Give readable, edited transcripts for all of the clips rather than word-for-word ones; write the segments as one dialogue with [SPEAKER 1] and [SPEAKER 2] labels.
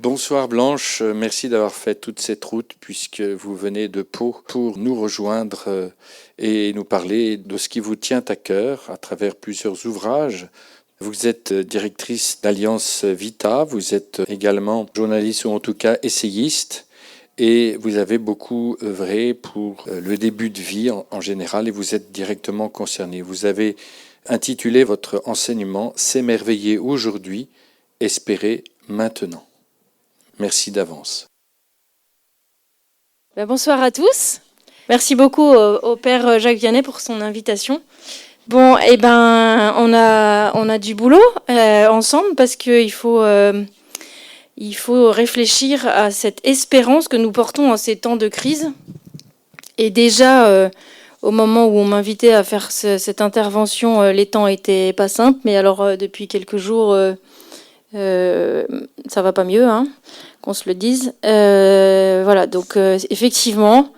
[SPEAKER 1] Bonsoir Blanche, merci d'avoir fait toute cette route puisque vous venez de Pau pour nous rejoindre et nous parler de ce qui vous tient à cœur à travers plusieurs ouvrages. Vous êtes directrice d'Alliance Vita, vous êtes également journaliste ou en tout cas essayiste et vous avez beaucoup œuvré pour le début de vie en général et vous êtes directement concerné. Vous avez intitulé votre enseignement « S'émerveiller aujourd'hui, espérer maintenant ». Merci d'avance.
[SPEAKER 2] Bonsoir à tous. Merci beaucoup au père Jacques Vianney pour son invitation. Bon, on a du boulot ensemble parce qu'il faut réfléchir à cette espérance que nous portons en ces temps de crise. Et déjà, au moment où on m'invitait à faire cette intervention, les temps étaient pas simples. Mais alors, depuis quelques jours, ça va pas mieux, hein, qu'on se le dise. Voilà, donc effectivement,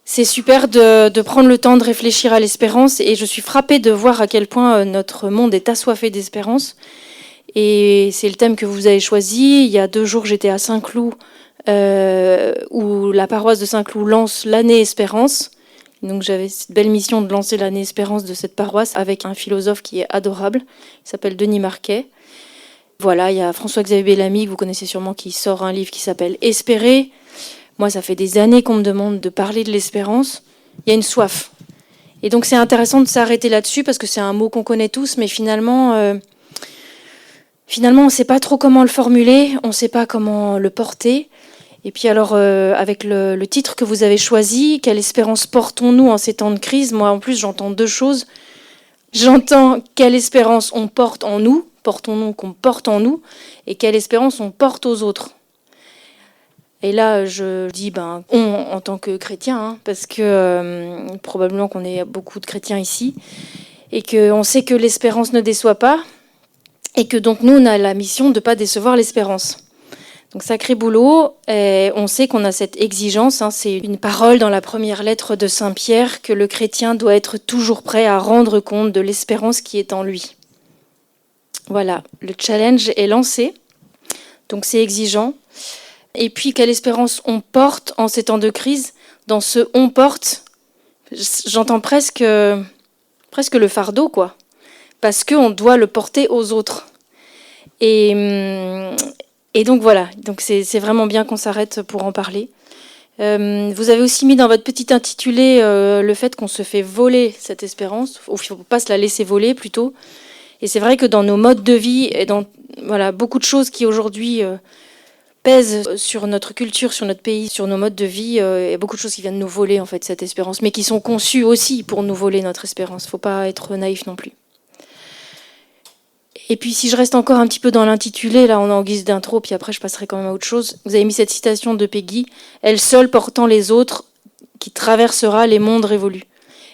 [SPEAKER 2] c'est super de prendre le temps de réfléchir à l'espérance, et je suis frappée de voir à quel point notre monde est assoiffé d'espérance. Et c'est le thème que vous avez choisi. Il y a 2 jours, j'étais à Saint-Cloud, où la paroisse de Saint-Cloud lance l'année Espérance. Donc j'avais cette belle mission de lancer l'année Espérance de cette paroisse avec un philosophe qui est adorable, il s'appelle Denis Marquet. Voilà, il y a François-Xavier Bellamy, que vous connaissez sûrement, qui sort un livre qui s'appelle « Espérer ». Moi, ça fait des années qu'on me demande de parler de l'espérance. Il y a une soif. Et donc, c'est intéressant de s'arrêter là-dessus, parce que c'est un mot qu'on connaît tous, mais finalement, on ne sait pas trop comment le formuler, on ne sait pas comment le porter. Et puis alors, avec le titre que vous avez choisi, « Quelle espérance portons-nous en ces temps de crise ?» Moi, en plus, j'entends 2 choses. J'entends « Quelle espérance on porte en nous ?» portons-nous, qu'on porte en nous, et quelle espérance on porte aux autres. Et là, je dis on en tant que chrétien, hein, parce que probablement qu'on est beaucoup de chrétiens ici, et qu'on sait que l'espérance ne déçoit pas, et que donc nous, on a la mission de ne pas décevoir l'espérance. Donc sacré boulot, et on sait qu'on a cette exigence, hein, c'est une parole dans la première lettre de Saint Pierre, que le chrétien doit être toujours prêt à rendre compte de l'espérance qui est en lui. Voilà, le challenge est lancé, donc c'est exigeant. Et puis, quelle espérance on porte en ces temps de crise? Dans ce « on porte », j'entends presque le fardeau, quoi. Parce qu'on doit le porter aux autres. Et donc voilà, donc c'est vraiment bien qu'on s'arrête pour en parler. Vous avez aussi mis dans votre petit intitulé le fait qu'on se fait voler cette espérance, ou il ne faut pas se la laisser voler plutôt. Et c'est vrai que dans nos modes de vie et dans beaucoup de choses qui aujourd'hui pèsent sur notre culture, sur notre pays, sur nos modes de vie, il y a beaucoup de choses qui viennent nous voler en fait cette espérance, mais qui sont conçues aussi pour nous voler notre espérance. Il ne faut pas être naïf non plus. Et puis si je reste encore un petit peu dans l'intitulé, là on est en guise d'intro, puis après je passerai quand même à autre chose. Vous avez mis cette citation de Peggy, « Elle seule portant les autres, qui traversera les mondes révolus ».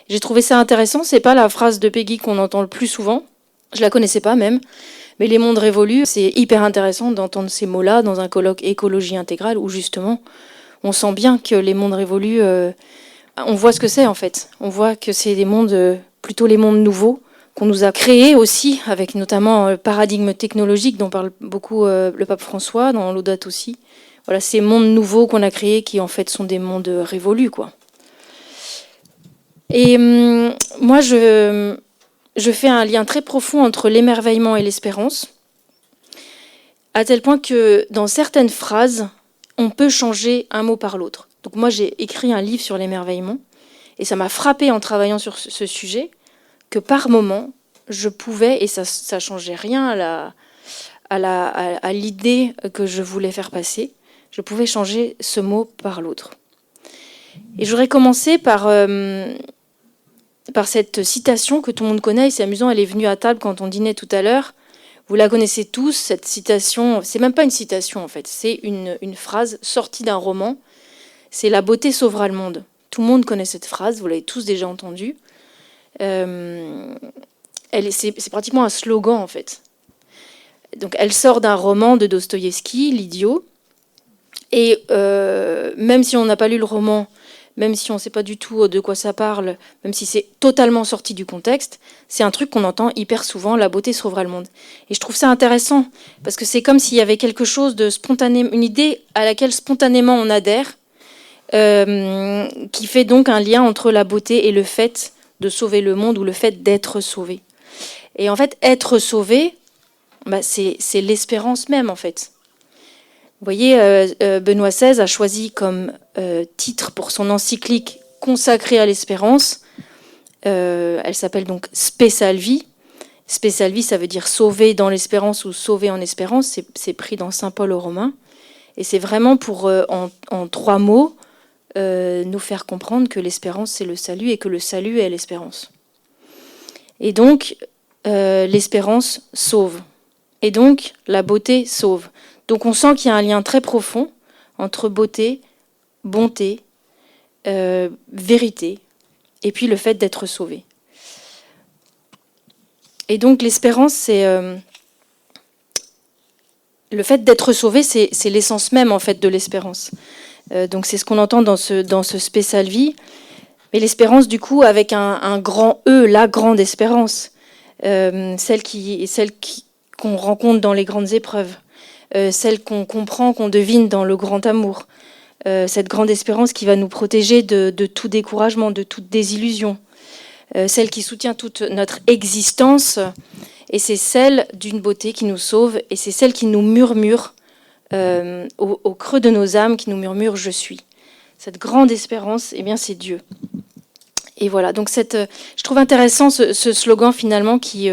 [SPEAKER 2] J'ai trouvé ça intéressant, c'est pas la phrase de Peggy qu'on entend le plus souvent. Je la connaissais pas même, mais les mondes révolus, c'est hyper intéressant d'entendre ces mots-là dans un colloque écologie intégrale où justement on sent bien que les mondes révolus, on voit ce que c'est en fait. On voit que c'est des mondes, plutôt les mondes nouveaux, qu'on nous a créés aussi, avec notamment le paradigme technologique dont parle beaucoup le pape François, dans l'Audate aussi. Voilà, ces mondes nouveaux qu'on a créés qui en fait sont des mondes révolus, quoi. Et moi, je fais un lien très profond entre l'émerveillement et l'espérance, à tel point que dans certaines phrases, on peut changer un mot par l'autre. Donc moi, j'ai écrit un livre sur l'émerveillement, et ça m'a frappé en travaillant sur ce sujet, que par moment, je pouvais, et ça ne changeait rien à l'idée que je voulais faire passer, je pouvais changer ce mot par l'autre. Et j'aurais commencé par cette citation que tout le monde connaît, et c'est amusant, elle est venue à table quand on dînait tout à l'heure. Vous la connaissez tous, cette citation, c'est même pas une citation en fait, c'est une phrase sortie d'un roman, c'est « La beauté sauvera le monde ». Tout le monde connaît cette phrase, vous l'avez tous déjà entendue. C'est pratiquement un slogan en fait. Donc elle sort d'un roman de Dostoïevski, L'Idiot, et même si on n'a pas lu le roman, même si on ne sait pas du tout de quoi ça parle, même si c'est totalement sorti du contexte, c'est un truc qu'on entend hyper souvent, la beauté sauvera le monde. Et je trouve ça intéressant, parce que c'est comme s'il y avait quelque chose de spontané, une idée à laquelle spontanément on adhère, qui fait donc un lien entre la beauté et le fait de sauver le monde ou le fait d'être sauvé. Et en fait, être sauvé, c'est l'espérance même, en fait. Vous voyez, Benoît XVI a choisi comme titre pour son encyclique consacrée à l'espérance. Elle s'appelle donc Spe Salvi. Spe Salvi, ça veut dire sauver dans l'espérance ou sauver en espérance. C'est pris dans Saint Paul aux Romains. Et c'est vraiment pour, en 3 mots, nous faire comprendre que l'espérance, c'est le salut et que le salut est l'espérance. Et donc, l'espérance sauve. Et donc, la beauté sauve. Donc on sent qu'il y a un lien très profond entre beauté, bonté, vérité, et puis le fait d'être sauvé. Et donc l'espérance, c'est le fait d'être sauvé, c'est l'essence même en fait de l'espérance. Donc c'est ce qu'on entend dans ce Spe Salvi. Mais l'espérance, du coup, avec un grand E, la grande espérance, celle qu'on rencontre dans les grandes épreuves. Celle qu'on comprend, qu'on devine dans le grand amour, cette grande espérance qui va nous protéger de tout découragement, de toute désillusion, celle qui soutient toute notre existence, et c'est celle d'une beauté qui nous sauve, et c'est celle qui nous murmure au creux de nos âmes, qui nous murmure « je suis ». Cette grande espérance, eh bien, c'est Dieu. Et voilà, donc je trouve intéressant ce slogan finalement qui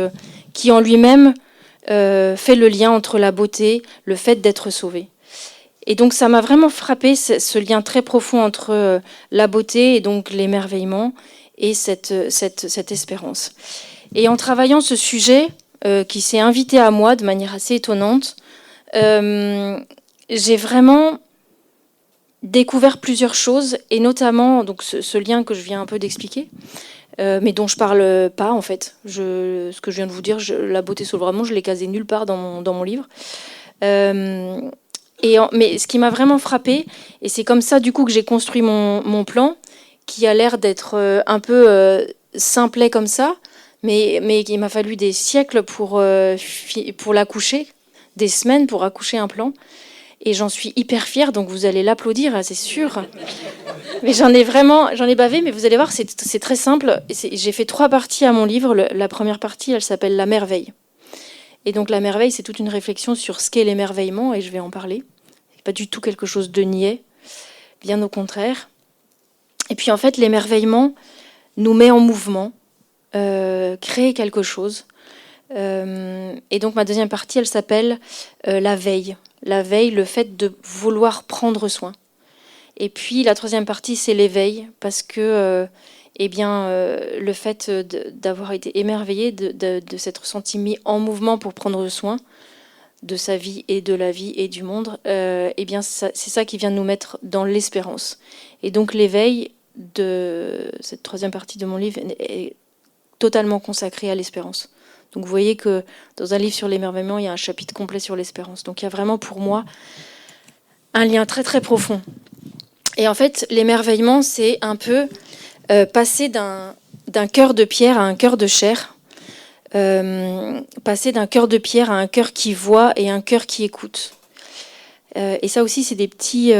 [SPEAKER 2] en lui-même fait le lien entre la beauté, le fait d'être sauvé. Et donc ça m'a vraiment frappé, ce lien très profond entre la beauté et donc l'émerveillement et cette espérance. Et en travaillant ce sujet, qui s'est invité à moi de manière assez étonnante, j'ai vraiment découvert plusieurs choses, et notamment donc ce lien que je viens un peu d'expliquer, mais dont je parle pas en fait. Ce que je viens de vous dire, la beauté sauve vraiment, je l'ai casé nulle part dans mon livre. Mais ce qui m'a vraiment frappé, et c'est comme ça du coup que j'ai construit mon plan, qui a l'air d'être un peu simplet comme ça, mais il m'a fallu des siècles pour l'accoucher, des semaines pour accoucher un plan. Et j'en suis hyper fière, donc vous allez l'applaudir, c'est sûr. Mais j'en ai bavé, mais vous allez voir, c'est très simple. J'ai fait 3 parties à mon livre. La première partie, elle s'appelle La merveille. Et donc la merveille, c'est toute une réflexion sur ce qu'est l'émerveillement, et je vais en parler. C'est pas du tout quelque chose de niais, bien au contraire. Et puis en fait, l'émerveillement nous met en mouvement, crée quelque chose. Et donc ma deuxième partie, elle s'appelle La veille. La veille, le fait de vouloir prendre soin. Et puis la troisième partie, c'est l'éveil, parce que le fait d'avoir été émerveillé, de s'être senti mis en mouvement pour prendre soin de sa vie et de la vie et du monde, c'est ça qui vient nous mettre dans l'espérance. Et donc l'éveil de cette troisième partie de mon livre est totalement consacré à l'espérance. Donc vous voyez que dans un livre sur l'émerveillement, il y a un chapitre complet sur l'espérance. Donc il y a vraiment pour moi un lien très très profond. Et en fait, l'émerveillement, c'est un peu passer d'un cœur de pierre à un cœur de chair. Passer d'un cœur de pierre à un cœur qui voit et un cœur qui écoute. Et ça aussi, c'est des petits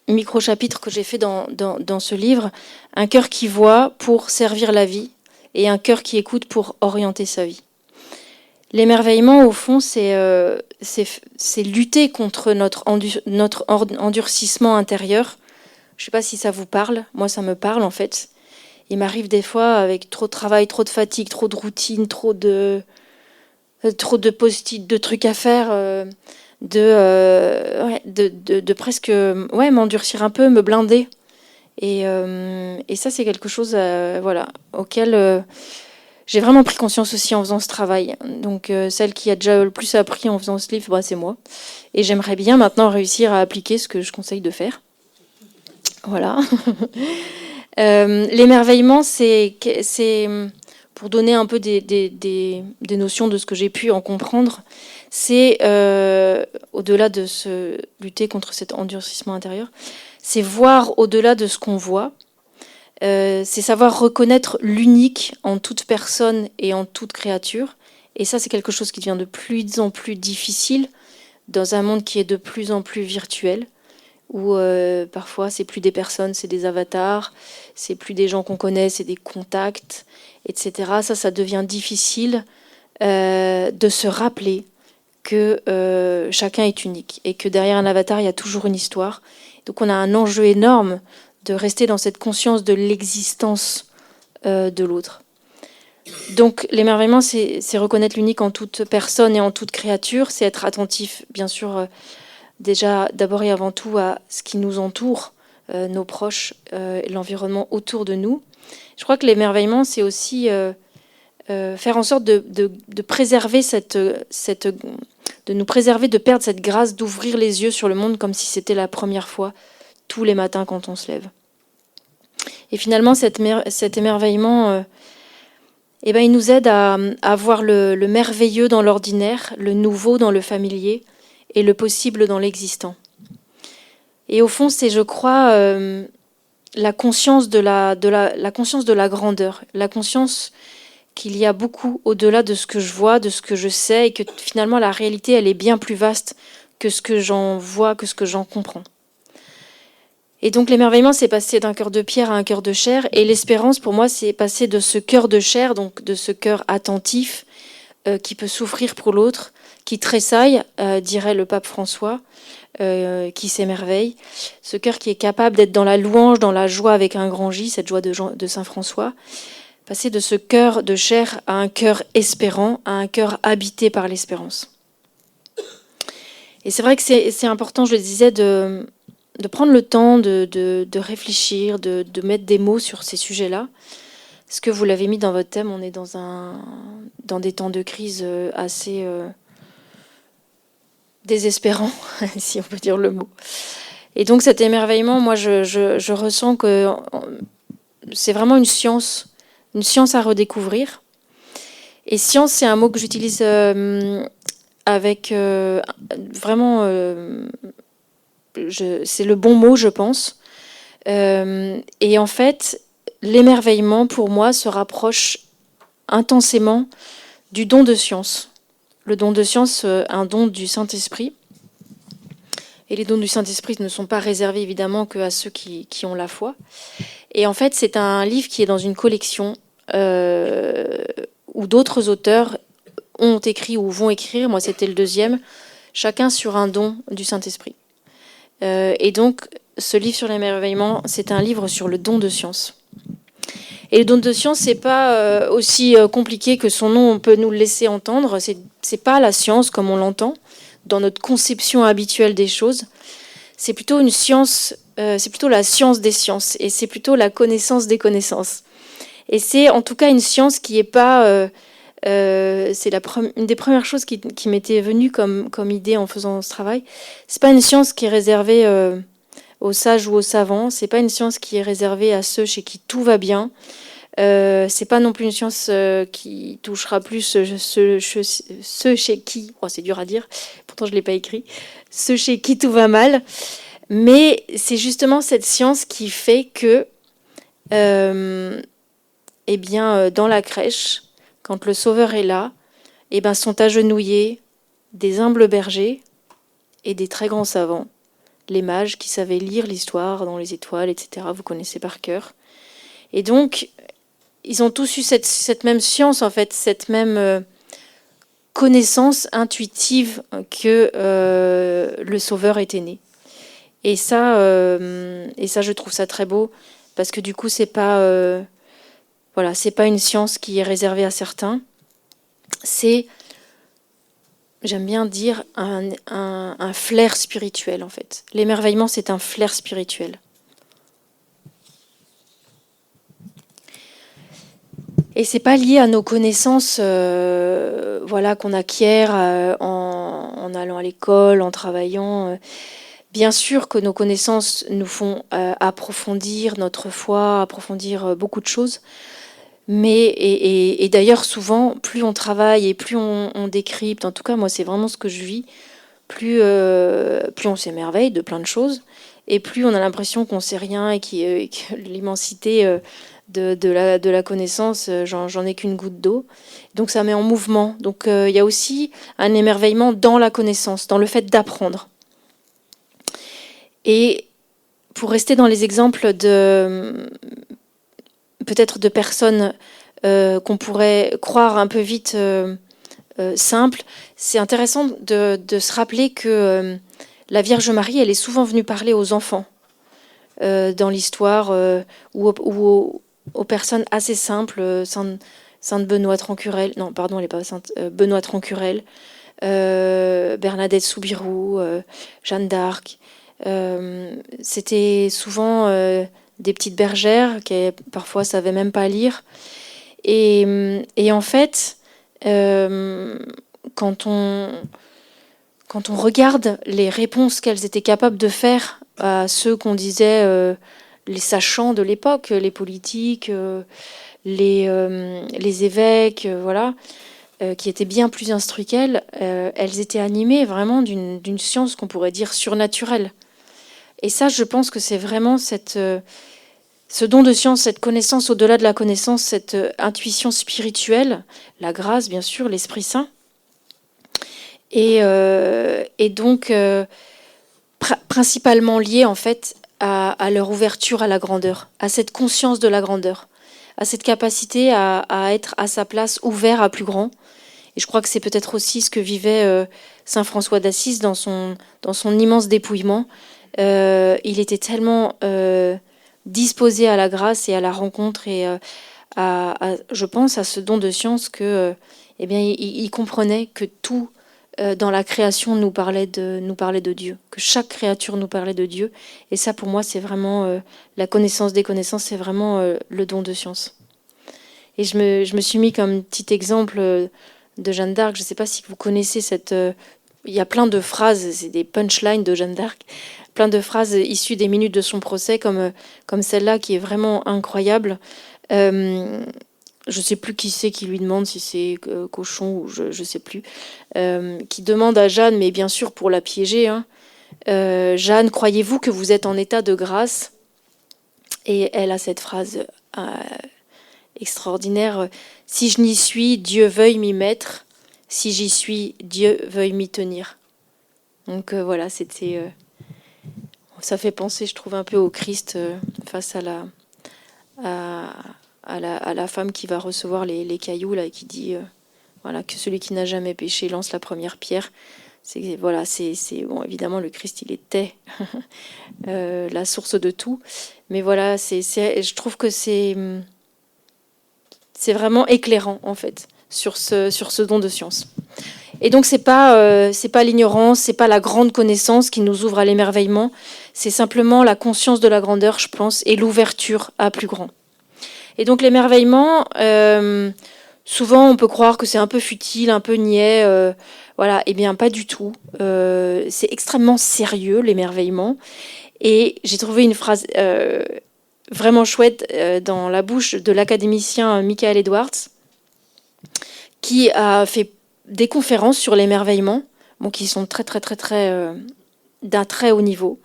[SPEAKER 2] micro-chapitres que j'ai fait dans ce livre. Un cœur qui voit pour servir la vie et un cœur qui écoute pour orienter sa vie. L'émerveillement, au fond, c'est lutter contre notre endurcissement intérieur. Je ne sais pas si ça vous parle. Moi, ça me parle, en fait. Il m'arrive des fois, avec trop de travail, trop de fatigue, trop de routine, trop de post-it, de trucs à faire, de presque m'endurcir un peu, me blinder. Et ça, c'est quelque chose auquel j'ai vraiment pris conscience aussi en faisant ce travail. Donc celle qui a déjà le plus appris en faisant ce livre, c'est moi. Et j'aimerais bien maintenant réussir à appliquer ce que je conseille de faire. Voilà. L'émerveillement, c'est pour donner un peu des notions de ce que j'ai pu en comprendre. c'est, au-delà de lutter contre cet endurcissement intérieur, c'est voir au-delà de ce qu'on voit, c'est savoir reconnaître l'unique en toute personne et en toute créature. Et ça, c'est quelque chose qui devient de plus en plus difficile dans un monde qui est de plus en plus virtuel, où parfois c'est plus des personnes, c'est des avatars, c'est plus des gens qu'on connaît, c'est des contacts, etc. Ça devient difficile de se rappeler que chacun est unique et que derrière un avatar, il y a toujours une histoire. Donc on a un enjeu énorme de rester dans cette conscience de l'existence de l'autre. Donc l'émerveillement, c'est reconnaître l'unique en toute personne et en toute créature, c'est être attentif, bien sûr, déjà d'abord et avant tout à ce qui nous entoure, nos proches, l'environnement autour de nous. Je crois que l'émerveillement, c'est aussi faire en sorte de préserver de nous préserver de perdre cette grâce d'ouvrir les yeux sur le monde comme si c'était la première fois tous les matins quand on se lève. Et finalement, cet émerveillement, il nous aide à voir le merveilleux dans l'ordinaire, le nouveau dans le familier et le possible dans l'existant. Et au fond, c'est, je crois, la conscience de la conscience de la grandeur, la conscience qu'il y a beaucoup au-delà de ce que je vois, de ce que je sais, et que finalement la réalité, elle est bien plus vaste que ce que j'en vois, que ce que j'en comprends. Et donc l'émerveillement, c'est passer d'un cœur de pierre à un cœur de chair, et l'espérance, pour moi, c'est passer de ce cœur de chair, donc de ce cœur attentif, qui peut souffrir pour l'autre, qui tressaille, dirait le pape François, qui s'émerveille, ce cœur qui est capable d'être dans la louange, dans la joie avec un grand J, cette joie de Saint François, passer de ce cœur de chair à un cœur espérant, à un cœur habité par l'espérance. Et c'est vrai que c'est important, je le disais, de prendre le temps de réfléchir, de mettre des mots sur ces sujets-là. Parce que vous l'avez mis dans votre thème, on est dans des temps de crise assez désespérants, si on peut dire le mot. Et donc cet émerveillement, moi je ressens que c'est vraiment une science à redécouvrir. Et science, c'est un mot que j'utilise avec vraiment... c'est le bon mot, je pense. Et en fait, l'émerveillement, pour moi, se rapproche intensément du don de science. Le don de science, un don du Saint-Esprit. Et les dons du Saint-Esprit ne sont pas réservés, évidemment, qu'à ceux qui ont la foi. Et en fait, c'est un livre qui est dans une collection où d'autres auteurs ont écrit ou vont écrire. Moi, c'était le deuxième. Chacun sur un don du Saint-Esprit. Et donc, ce livre sur l'émerveillement, c'est un livre sur le don de science. Et le don de science, c'est pas aussi compliqué que son nom peut nous le laisser entendre. C'est pas la science comme on l'entend dans notre conception habituelle des choses. C'est plutôt une science, c'est plutôt la science des sciences, et c'est plutôt la connaissance des connaissances. Et c'est en tout cas une science qui est pas... c'est une des premières choses qui m'était venue comme idée en faisant ce travail. C'est pas une science qui est réservée aux sages ou aux savants. C'est pas une science qui est réservée à ceux chez qui tout va bien. C'est pas non plus une science qui touchera plus ceux chez qui... Oh, c'est dur à dire, pourtant je l'ai pas écrit. Ceux chez qui tout va mal. Mais c'est justement cette science qui fait que, dans la crèche, quand le Sauveur est là, sont agenouillés des humbles bergers et des très grands savants, les mages qui savaient lire l'histoire dans les étoiles, etc. Vous connaissez par cœur. Et donc, ils ont tous eu cette même science, en fait, cette même connaissance intuitive que le Sauveur était né. Et ça, je trouve ça très beau, parce que du coup, c'est pas une science qui est réservée à certains. C'est, j'aime bien dire, un flair spirituel, en fait. L'émerveillement, c'est un flair spirituel. Et c'est pas lié à nos connaissances qu'on acquiert en allant à l'école, en travaillant. Bien sûr que nos connaissances nous font approfondir notre foi, approfondir beaucoup de choses. Et d'ailleurs, souvent, plus on travaille et plus on décrypte, en tout cas, moi, c'est vraiment ce que je vis, plus on s'émerveille de plein de choses, et plus on a l'impression qu'on sait rien et que l'immensité de la connaissance, j'en ai qu'une goutte d'eau. Donc ça met en mouvement. Donc il y a aussi un émerveillement dans la connaissance, dans le fait d'apprendre. Et pour rester dans les exemples peut-être de personnes qu'on pourrait croire un peu vite simples, c'est intéressant de se rappeler que la Vierge Marie, elle est souvent venue parler aux enfants dans l'histoire ou aux personnes assez simples, Sainte Benoît Trancurel, non pardon, elle n'est pas sainte, Benoît Trancurel, Bernadette Soubirous, Jeanne d'Arc. C'était souvent des petites bergères qui parfois savaient même pas lire. Et en fait, quand on regarde les réponses qu'elles étaient capables de faire à ceux qu'on disait les sachants de l'époque, les politiques, les évêques, voilà, qui étaient bien plus instruits qu'elles, elles étaient animées vraiment d'une science qu'on pourrait dire surnaturelle. Et ça, je pense que c'est vraiment ce don de science, cette connaissance au-delà de la connaissance, cette intuition spirituelle, la grâce, bien sûr, l'Esprit Saint. Et donc, principalement lié, en fait, à leur ouverture à la grandeur, à cette conscience de la grandeur, à cette capacité à être à sa place ouvert à plus grand. Et je crois que c'est peut-être aussi ce que vivait saint François d'Assise dans son immense dépouillement. Il était tellement disposé à la grâce et à la rencontre et je pense à ce don de science que eh bien, il comprenait que tout dans la création nous parlait de Dieu, que chaque créature nous parlait de Dieu. Et ça, pour moi, c'est vraiment la connaissance des connaissances, c'est vraiment le don de science. Et je me suis mis comme petit exemple de Jeanne d'Arc. Je ne sais pas si vous connaissez cette... il y a plein de phrases, c'est des punchlines de Jeanne d'Arc, plein de phrases issues des minutes de son procès, comme celle-là qui est vraiment incroyable. Je ne sais plus qui c'est qui lui demande, si c'est Cochon ou je ne sais plus, qui demande à Jeanne, mais bien sûr pour la piéger, hein, Jeanne, croyez-vous que vous êtes en état de grâce? Et elle a cette phrase extraordinaire, si je n'y suis, Dieu veuille m'y mettre, si j'y suis, Dieu veuille m'y tenir. Donc voilà, c'était... ça fait penser, je trouve, un peu au Christ face à la femme qui va recevoir les cailloux là, et qui dit voilà, que celui qui n'a jamais péché lance la première pierre. Voilà, c'est bon, évidemment, le Christ, il était la source de tout. Mais voilà, je trouve que c'est vraiment éclairant, en fait, sur ce don de science. Et donc, c'est pas l'ignorance, c'est pas la grande connaissance qui nous ouvre à l'émerveillement, c'est simplement la conscience de la grandeur, je pense, et l'ouverture à plus grand. Et donc, l'émerveillement, souvent, on peut croire que c'est un peu futile, un peu niais, voilà. Eh bien, pas du tout. C'est extrêmement sérieux, l'émerveillement. Et j'ai trouvé une phrase vraiment chouette dans la bouche de l'académicien Michael Edwards, qui a fait des conférences sur l'émerveillement, bon, qui sont très d'un très haut niveau,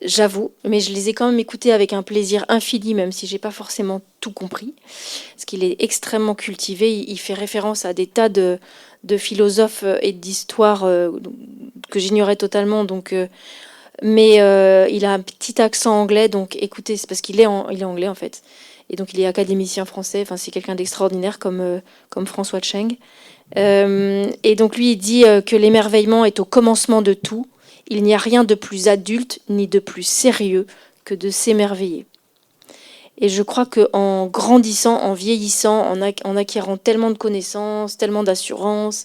[SPEAKER 2] j'avoue, mais je les ai quand même écoutées avec un plaisir infini, même si j'ai pas forcément tout compris, parce qu'il est extrêmement cultivé. Il fait référence à des tas de philosophes et d'histoires que j'ignorais totalement, donc mais il a un petit accent anglais, donc écoutez, c'est parce qu'il est anglais en fait, et donc il est académicien français. Enfin, c'est quelqu'un d'extraordinaire comme François Cheng. Et donc lui, il dit que l'émerveillement est au commencement de tout. Il n'y a rien de plus adulte ni de plus sérieux que de s'émerveiller. Et je crois qu'en grandissant, en vieillissant, en acquérant tellement de connaissances, tellement d'assurance,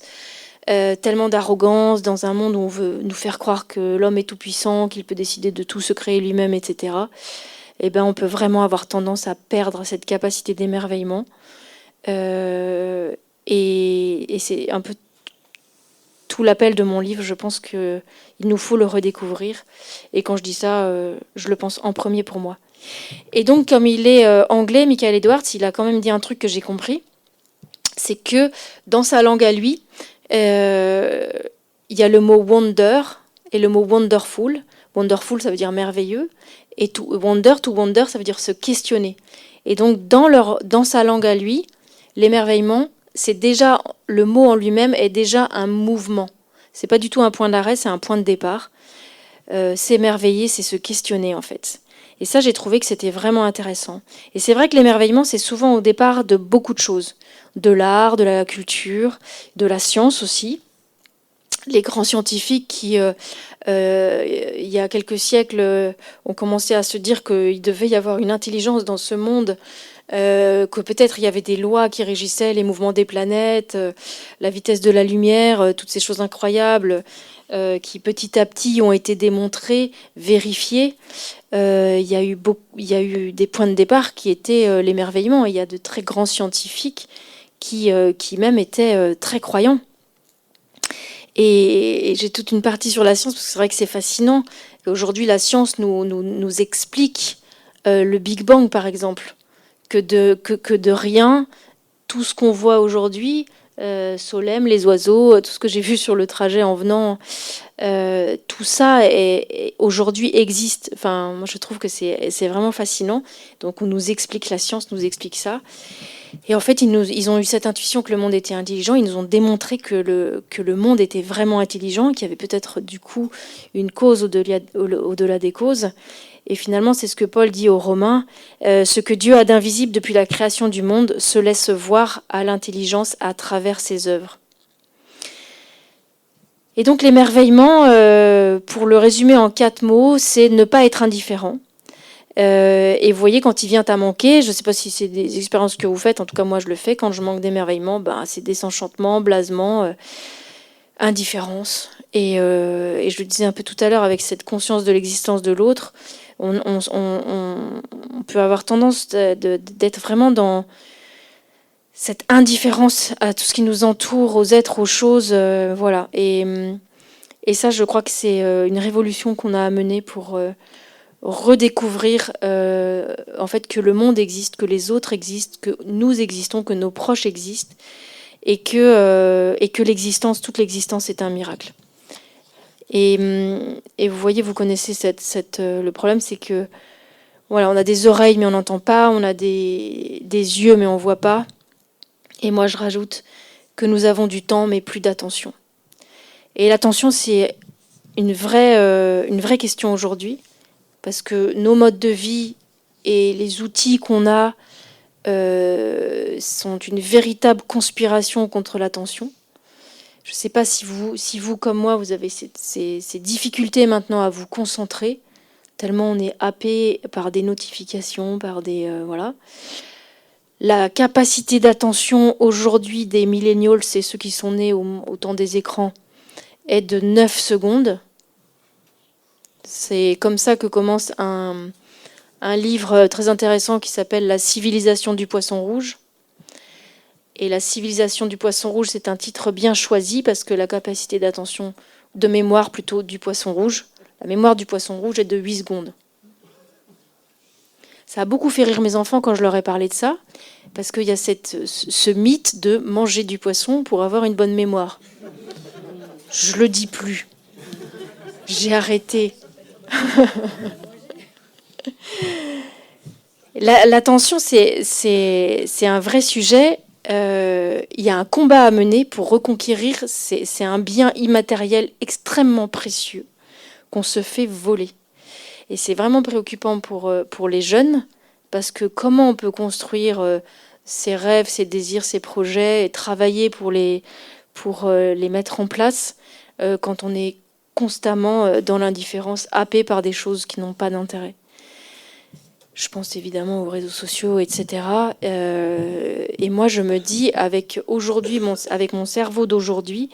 [SPEAKER 2] tellement d'arrogance, dans un monde où on veut nous faire croire que l'homme est tout puissant, qu'il peut décider de tout se créer lui-même, etc., eh ben, on peut vraiment avoir tendance à perdre cette capacité d'émerveillement. Et c'est un peu tout l'appel de mon livre. Je pense qu'il nous faut le redécouvrir. Et quand je dis ça, je le pense en premier pour moi. Et donc, comme il est anglais, Michael Edwards, il a quand même dit un truc que j'ai compris, c'est que dans sa langue à lui, il y a le mot wonder et le mot wonderful. Wonderful, ça veut dire merveilleux, et to wonder, ça veut dire se questionner. Et donc, dans sa langue à lui, l'émerveillement, c'est déjà, le mot en lui-même est déjà un mouvement. C'est pas du tout un point d'arrêt, c'est un point de départ. S'émerveiller, c'est se questionner en fait. Et ça, j'ai trouvé que c'était vraiment intéressant. Et c'est vrai que l'émerveillement, c'est souvent au départ de beaucoup de choses. De l'art, de la culture, de la science aussi. Les grands scientifiques qui, il y a quelques siècles, ont commencé à se dire qu'il devait y avoir une intelligence dans ce monde, que peut-être il y avait des lois qui régissaient les mouvements des planètes, la vitesse de la lumière, toutes ces choses incroyables qui petit à petit ont été démontrées, vérifiées. Il y a eu des points de départ qui étaient l'émerveillement. Il y a de très grands scientifiques qui même étaient très croyants. Et j'ai toute une partie sur la science, parce que c'est vrai que c'est fascinant. Aujourd'hui, la science nous explique le Big Bang, par exemple, que de rien, tout ce qu'on voit aujourd'hui, Solem, les oiseaux, tout ce que j'ai vu sur le trajet en venant, tout ça aujourd'hui existe. Enfin, moi, je trouve que c'est vraiment fascinant. Donc, on nous explique, la science nous explique ça. Et en fait, ils ont eu cette intuition que le monde était intelligent. Ils nous ont démontré que le monde était vraiment intelligent, qu'il y avait peut-être du coup une cause au-delà des causes. Et finalement, c'est ce que Paul dit aux Romains. Ce que Dieu a d'invisible depuis la création du monde se laisse voir à l'intelligence à travers ses œuvres. Et donc l'émerveillement, pour le résumer en 4 mots, c'est ne pas être indifférent. Et vous voyez, quand il vient à manquer, je ne sais pas si c'est des expériences que vous faites, en tout cas moi je le fais, quand je manque d'émerveillement, c'est désenchantement, blasement, indifférence. Et je le disais un peu tout à l'heure, avec cette conscience de l'existence de l'autre, on peut avoir tendance d'être vraiment dans cette indifférence à tout ce qui nous entoure, aux êtres, aux choses, voilà. Et ça, je crois que c'est une révolution qu'on a à mener pour redécouvrir en fait que le monde existe, que les autres existent, que nous existons, que nos proches existent, et que l'existence, toute l'existence est un miracle. Et vous voyez, vous connaissez le problème, c'est que voilà, on a des oreilles mais on n'entend pas, on a des yeux mais on voit pas. Et moi, je rajoute que nous avons du temps mais plus d'attention. Et l'attention, c'est une vraie question aujourd'hui. Parce que nos modes de vie et les outils qu'on a sont une véritable conspiration contre l'attention. Je ne sais pas si vous, comme moi, vous avez ces difficultés maintenant à vous concentrer, tellement on est happé par des notifications, par des... voilà. La capacité d'attention aujourd'hui des millennials, c'est ceux qui sont nés au temps des écrans, est de 9 secondes. C'est comme ça que commence un livre très intéressant qui s'appelle La civilisation du poisson rouge. Et la civilisation du poisson rouge, c'est un titre bien choisi parce que la capacité d'attention, de mémoire plutôt, du poisson rouge, la mémoire du poisson rouge est de 8 secondes. Ça a beaucoup fait rire mes enfants quand je leur ai parlé de ça, parce qu'il y a ce mythe de manger du poisson pour avoir une bonne mémoire. Je le dis plus. J'ai arrêté. L'attention, c'est un vrai sujet. Il y a un combat à mener pour reconquérir. C'est un bien immatériel extrêmement précieux qu'on se fait voler. Et c'est vraiment préoccupant pour les jeunes, parce que comment on peut construire ses rêves, ses désirs, ses projets, et travailler pour les mettre en place quand on est constamment dans l'indifférence, happé par des choses qui n'ont pas d'intérêt. Je pense évidemment aux réseaux sociaux, etc. Et moi, je me dis, avec mon cerveau d'aujourd'hui,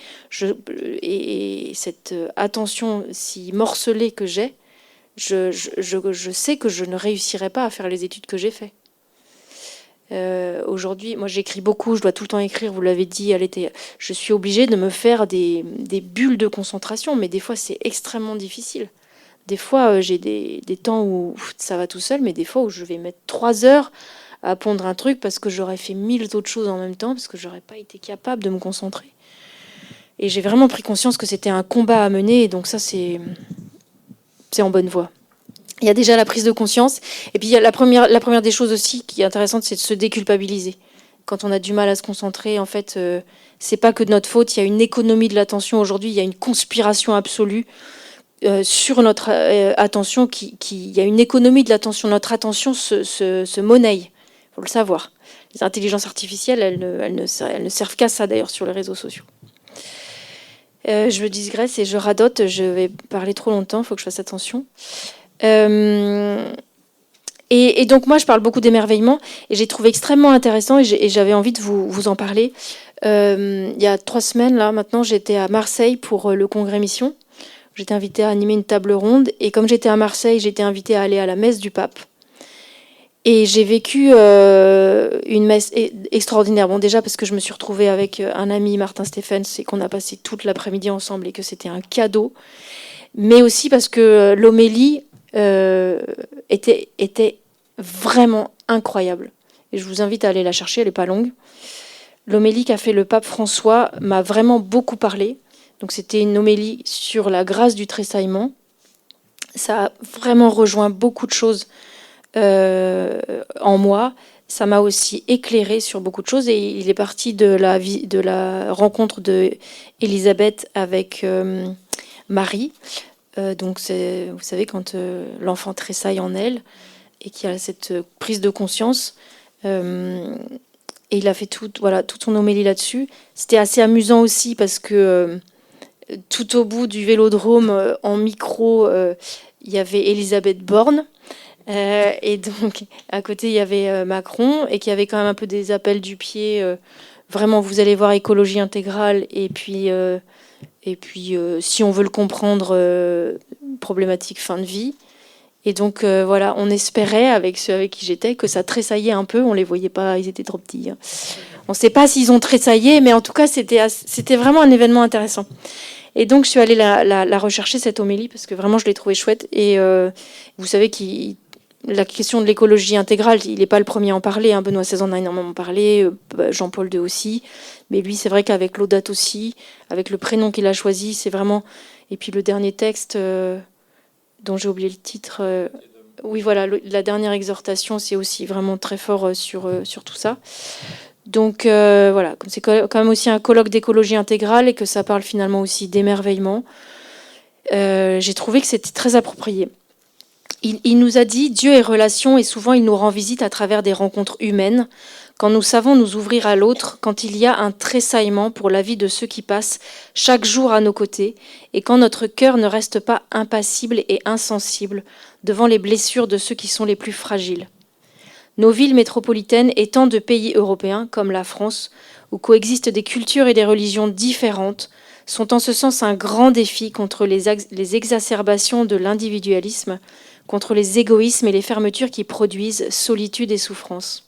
[SPEAKER 2] et cette attention si morcelée que j'ai, je sais que je ne réussirai pas à faire les études que j'ai faites. Aujourd'hui, moi j'écris beaucoup, je dois tout le temps écrire, vous l'avez dit, je suis obligée de me faire des bulles de concentration, mais des fois c'est extrêmement difficile Des fois, j'ai des temps où ça va tout seul, mais des fois où je vais mettre 3 heures à pondre un truc parce que j'aurais fait 1000 autres choses en même temps, parce que j'aurais pas été capable de me concentrer. Et j'ai vraiment pris conscience que c'était un combat à mener, et donc ça, c'est en bonne voie. Il y a déjà la prise de conscience, et puis il y a la première des choses aussi qui est intéressante, c'est de se déculpabiliser. Quand on a du mal à se concentrer, en fait, c'est pas que de notre faute, il y a une économie de l'attention aujourd'hui, il y a une conspiration absolue sur notre attention, il y a une économie de l'attention, notre attention se monnaie, il faut le savoir. Les intelligences artificielles, elles ne servent qu'à ça d'ailleurs sur les réseaux sociaux. Je me digresse et je radote, je vais parler trop longtemps, il faut que je fasse attention. Et donc moi je parle beaucoup d'émerveillement et j'ai trouvé extrêmement intéressant et j'avais envie de vous en parler. Il y a 3 semaines là maintenant, j'étais à Marseille pour le congrès Mission. J'étais invitée à animer une table ronde et comme j'étais à Marseille, j'étais invitée à aller à la messe du pape. Et j'ai vécu une messe extraordinaire. Bon, déjà parce que je me suis retrouvée avec un ami, Martin Stephens, et qu'on a passé toute l'après-midi ensemble et que c'était un cadeau. Mais aussi parce que l'homélie était vraiment incroyable. Et je vous invite à aller la chercher, elle n'est pas longue. L'homélie qu'a fait le pape François m'a vraiment beaucoup parlé. Donc c'était une homélie sur la grâce du tressaillement. Ça a vraiment rejoint beaucoup de choses en moi. Ça m'a aussi éclairé sur beaucoup de choses. Et il est parti de la rencontre de Élisabeth avec Marie. Donc vous savez, quand l'enfant tressaille en elle et qu'il y a cette prise de conscience, et il a fait toute son homélie là-dessus. C'était assez amusant aussi parce que tout au bout du vélodrome, en micro, il y avait Elisabeth Borne. Et donc, à côté, il y avait Macron, et qu'il y avait quand même un peu des appels du pied. Vraiment, vous allez voir écologie intégrale. Et puis si on veut le comprendre, problématique fin de vie. Et donc, voilà, on espérait, avec ceux avec qui j'étais, que ça tressaillait un peu. On les voyait pas, ils étaient trop petits. Hein. On ne sait pas s'ils ont tressaillé, mais en tout cas, c'était vraiment un événement intéressant. Et donc, je suis allée la rechercher, cette homélie, parce que vraiment, je l'ai trouvée chouette. Et vous savez la question de l'écologie intégrale, il n'est pas le premier à en parler. Hein. Benoît XVI en a énormément parlé, Jean-Paul II aussi. Mais lui, c'est vrai qu'avec Laudate aussi, avec le prénom qu'il a choisi, c'est vraiment... Et puis le dernier texte, dont j'ai oublié le titre... oui, voilà, la dernière exhortation, c'est aussi vraiment très fort sur tout ça. Donc voilà, comme c'est quand même aussi un colloque d'écologie intégrale et que ça parle finalement aussi d'émerveillement, j'ai trouvé que c'était très approprié. Il nous a dit « Dieu est relation et souvent il nous rend visite à travers des rencontres humaines, quand nous savons nous ouvrir à l'autre, quand il y a un tressaillement pour la vie de ceux qui passent chaque jour à nos côtés et quand notre cœur ne reste pas impassible et insensible devant les blessures de ceux qui sont les plus fragiles. Nos villes métropolitaines et tant de pays européens, comme la France, où coexistent des cultures et des religions différentes, sont en ce sens un grand défi contre les exacerbations de l'individualisme, contre les égoïsmes et les fermetures qui produisent solitude et souffrance.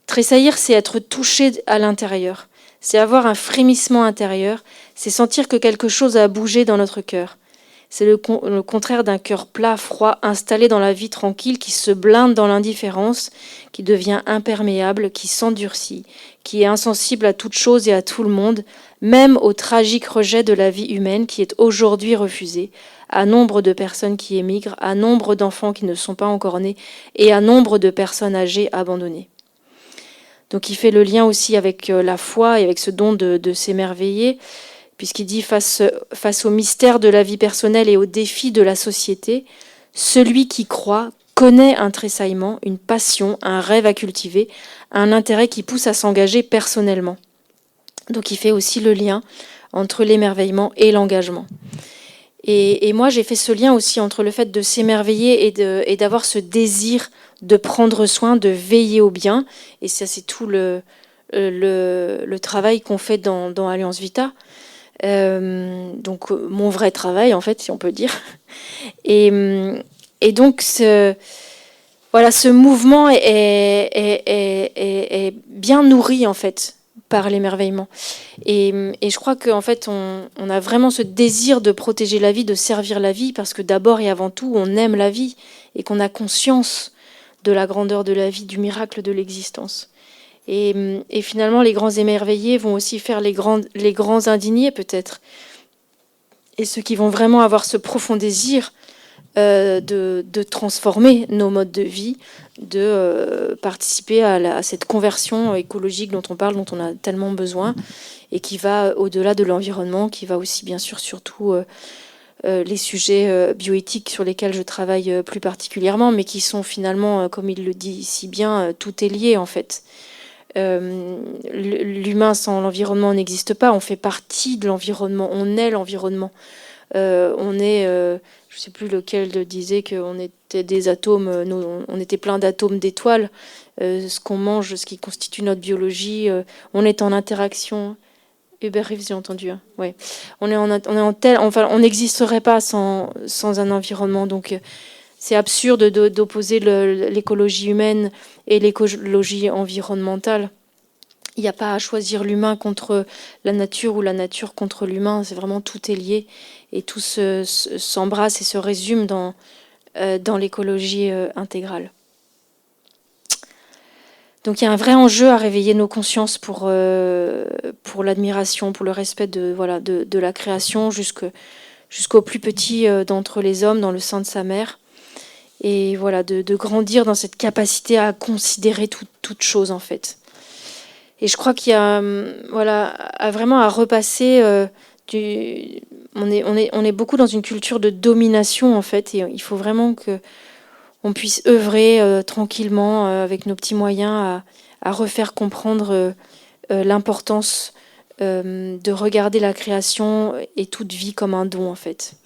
[SPEAKER 2] Tressaillir, c'est être touché à l'intérieur, c'est avoir un frémissement intérieur, c'est sentir que quelque chose a bougé dans notre cœur. C'est le contraire d'un cœur plat, froid, installé dans la vie tranquille, qui se blinde dans l'indifférence, qui devient imperméable, qui s'endurcit, qui est insensible à toute chose et à tout le monde, même au tragique rejet de la vie humaine qui est aujourd'hui refusée, à nombre de personnes qui émigrent, à nombre d'enfants qui ne sont pas encore nés et à nombre de personnes âgées abandonnées. Donc il fait le lien aussi avec la foi et avec ce don de s'émerveiller, puisqu'il dit face au mystère de la vie personnelle et aux défis de la société, celui qui croit connaît un tressaillement, une passion, un rêve à cultiver, un intérêt qui pousse à s'engager personnellement. Donc il fait aussi le lien entre l'émerveillement et l'engagement. Et moi, j'ai fait ce lien aussi entre le fait de s'émerveiller et d'avoir ce désir de prendre soin, de veiller au bien. Et ça, c'est tout le travail qu'on fait dans Alliance Vita. Donc mon vrai travail, en fait, si on peut dire. Et donc, ce mouvement est bien nourri, en fait, par l'émerveillement. Et je crois qu'en fait, on a vraiment ce désir de protéger la vie, de servir la vie, parce que d'abord et avant tout, on aime la vie et qu'on a conscience de la grandeur de la vie, du miracle de l'existence. Et finalement, les grands émerveillés vont aussi faire les grands indignés, peut-être. Et ceux qui vont vraiment avoir ce profond désir de transformer nos modes de vie, de participer à cette conversion écologique dont on parle, dont on a tellement besoin, et qui va au-delà de l'environnement, qui va aussi bien sûr surtout les sujets bioéthiques sur lesquels je travaille plus particulièrement, mais qui sont finalement, comme il le dit si bien, tout est lié en fait. L'humain sans l'environnement n'existe pas, on fait partie de l'environnement, on est l'environnement. On est, je ne sais plus lequel disait qu'on était des atomes, on était plein d'atomes d'étoiles. Ce qu'on mange, ce qui constitue notre biologie, on est en interaction. Hubert Reeves, j'ai entendu. Hein. Ouais. On n'existerait pas sans un environnement. Donc, c'est absurde d'opposer l'écologie humaine et l'écologie environnementale. Il n'y a pas à choisir l'humain contre la nature ou la nature contre l'humain. C'est vraiment tout est lié et tout s'embrasse et se résume dans l'écologie intégrale. Donc il y a un vrai enjeu à réveiller nos consciences pour l'admiration, pour le respect de la création jusqu'au plus petit d'entre les hommes dans le sein de sa mère. Et voilà, de grandir dans cette capacité à considérer toute chose en fait. Et je crois qu'il y a vraiment à repasser. On est beaucoup dans une culture de domination en fait, et il faut vraiment que on puisse œuvrer tranquillement avec nos petits moyens à refaire comprendre l'importance de regarder la création et toute vie comme un don en fait.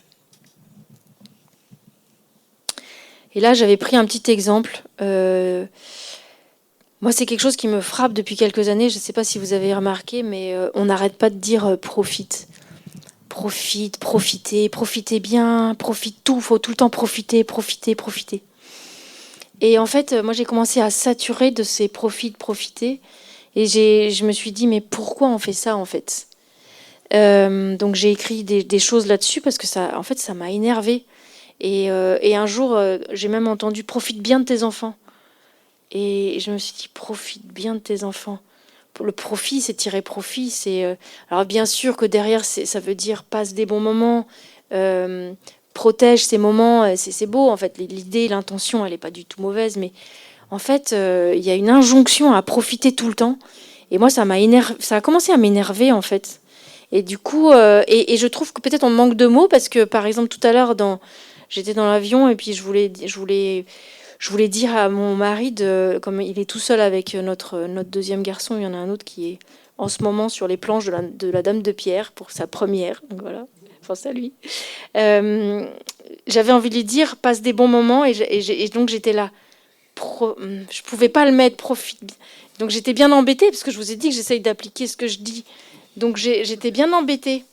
[SPEAKER 2] Et là, j'avais pris un petit exemple. Moi, c'est quelque chose qui me frappe depuis quelques années. Je ne sais pas si vous avez remarqué, mais on n'arrête pas de dire profite. Profitez bien, profite tout. Il faut tout le temps profiter. Et en fait, moi, j'ai commencé à saturer de ces profiter. Et je me suis dit, mais pourquoi on fait ça, en fait ? Donc, j'ai écrit des choses là-dessus parce que ça m'a énervée. Et un jour, j'ai même entendu « profite bien de tes enfants ». Et je me suis dit « profite bien de tes enfants ». Le profit, c'est tirer profit. Alors bien sûr que derrière, ça veut dire passe des bons moments, protège ces moments. C'est beau, en fait. L'idée, l'intention, elle n'est pas du tout mauvaise. Mais en fait, il y a une injonction à profiter tout le temps. Et moi, ça a commencé à m'énerver, en fait. Et du coup, et je trouve que peut-être on manque de mots parce que, par exemple, tout à l'heure, j'étais dans l'avion et puis je voulais dire à mon mari, comme il est tout seul avec notre deuxième garçon, il y en a un autre qui est en ce moment sur les planches de la Dame de Pierre pour sa première. Donc voilà, pense à lui. J'avais envie de lui dire, passe des bons moments et donc j'étais là. Je pouvais pas le mettre, profite. Donc j'étais bien embêtée parce que je vous ai dit que j'essaye d'appliquer ce que je dis. Donc j'étais bien embêtée.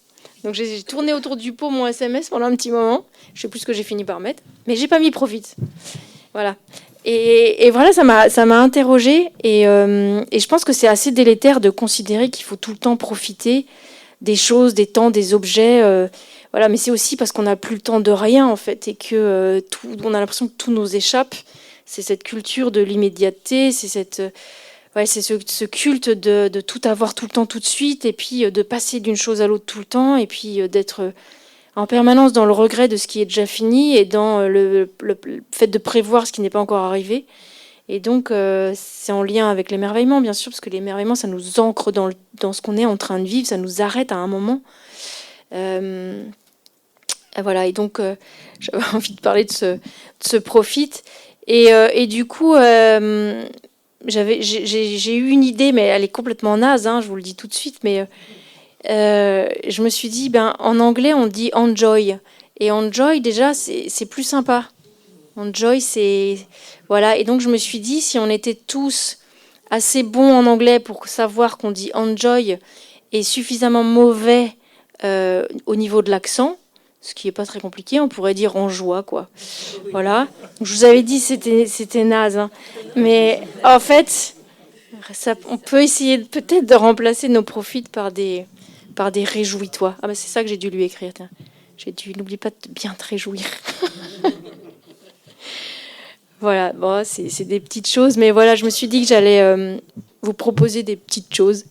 [SPEAKER 2] Donc j'ai tourné autour du pot mon SMS pendant un petit moment. Je sais plus ce que j'ai fini par mettre, mais j'ai pas mis profite. Voilà. Et voilà, ça m'a interrogée. Et je pense que c'est assez délétère de considérer qu'il faut tout le temps profiter des choses, des temps, des objets. Voilà. Mais c'est aussi parce qu'on n'a plus le temps de rien, en fait, et que on a l'impression que tout nous échappe. C'est cette culture de l'immédiateté, c'est ce culte de tout avoir tout le temps, tout de suite, et puis de passer d'une chose à l'autre tout le temps, et puis d'être en permanence dans le regret de ce qui est déjà fini et dans le fait de prévoir ce qui n'est pas encore arrivé. Et donc, c'est en lien avec l'émerveillement, bien sûr, parce que l'émerveillement, ça nous ancre dans ce qu'on est en train de vivre, ça nous arrête à un moment. Voilà, et donc, j'avais envie de parler de ce profit. Et du coup, j'ai eu une idée, mais elle est complètement naze, hein, je vous le dis tout de suite, mais je me suis dit, en anglais, on dit enjoy. Et enjoy, déjà, c'est plus sympa. Enjoy, c'est... Voilà, et donc je me suis dit, si on était tous assez bons en anglais pour savoir qu'on dit enjoy et suffisamment mauvais au niveau de l'accent, ce qui n'est pas très compliqué, on pourrait dire en joie, quoi. Voilà. Je vous avais dit c'était naze. Hein. Mais en fait, On peut essayer peut-être de remplacer nos profites par des réjouis-toi. Ah bah c'est ça que j'ai dû lui écrire. Tiens. N'oublie pas de bien te réjouir. Voilà, bon, c'est des petites choses, mais voilà, je me suis dit que j'allais vous proposer des petites choses